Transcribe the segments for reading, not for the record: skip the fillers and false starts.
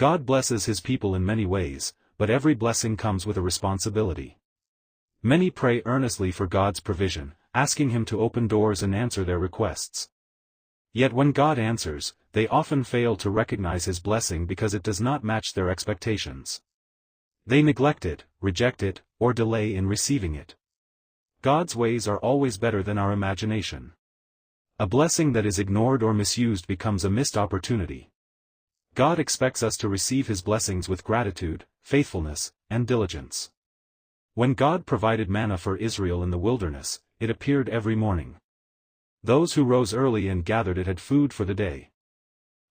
God blesses his people in many ways, but every blessing comes with a responsibility. Many pray earnestly for God's provision, asking him to open doors and answer their requests. Yet when God answers, they often fail to recognize his blessing because it does not match their expectations. They neglect it, reject it, or delay in receiving it. God's ways are always better than our imagination. A blessing that is ignored or misused becomes a missed opportunity. God expects us to receive his blessings with gratitude, faithfulness, and diligence. When God provided manna for Israel in the wilderness, it appeared every morning. Those who rose early and gathered it had food for the day.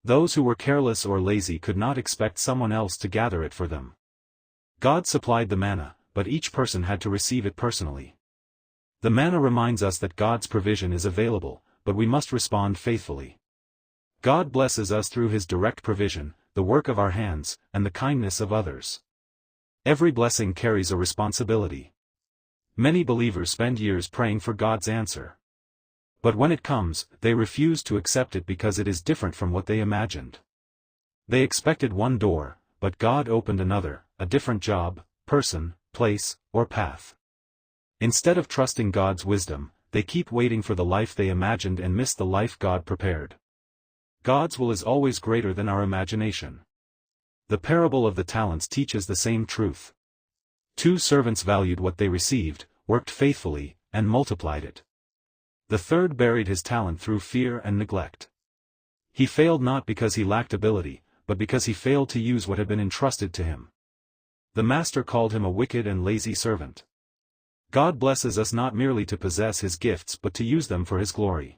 Those who were careless or lazy could not expect someone else to gather it for them. God supplied the manna, but each person had to receive it personally. The manna reminds us that God's provision is available, but we must respond faithfully. God blesses us through his direct provision, the work of our hands, and the kindness of others. Every blessing carries a responsibility. Many believers spend years praying for God's answer. But when it comes, they refuse to accept it because it is different from what they imagined. They expected one door, but God opened another, a different job, person, place, or path. Instead of trusting God's wisdom, they keep waiting for the life they imagined and miss the life God prepared. God's will is always greater than our imagination. The parable of the talents teaches the same truth. 2 servants valued what they received, worked faithfully, and multiplied it. The third buried his talent through fear and neglect. He failed not because he lacked ability, but because he failed to use what had been entrusted to him. The master called him a wicked and lazy servant. God blesses us not merely to possess his gifts but to use them for his glory.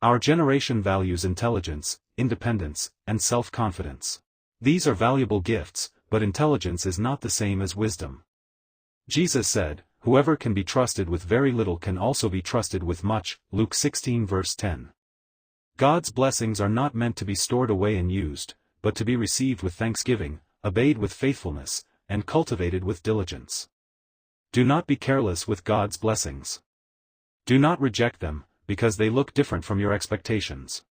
Our generation values intelligence, independence, and self-confidence. These are valuable gifts, but intelligence is not the same as wisdom. Jesus said, "Whoever can be trusted with very little can also be trusted with much," Luke 16 verse 10. God's blessings are not meant to be stored away and used, but to be received with thanksgiving, obeyed with faithfulness, and cultivated with diligence. Do not be careless with God's blessings. Do not reject them, because they look different from your expectations.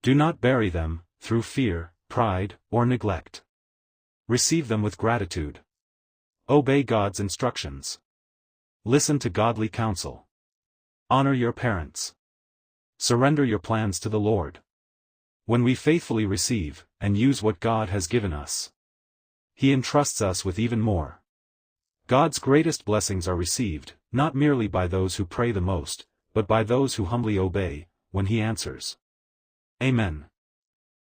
Do not bury them, through fear, pride, or neglect. Receive them with gratitude. Obey God's instructions. Listen to godly counsel. Honor your parents. Surrender your plans to the Lord. When we faithfully receive, and use what God has given us, he entrusts us with even more. God's greatest blessings are received, not merely by those who pray the most, but by those who humbly obey, when he answers. Amen.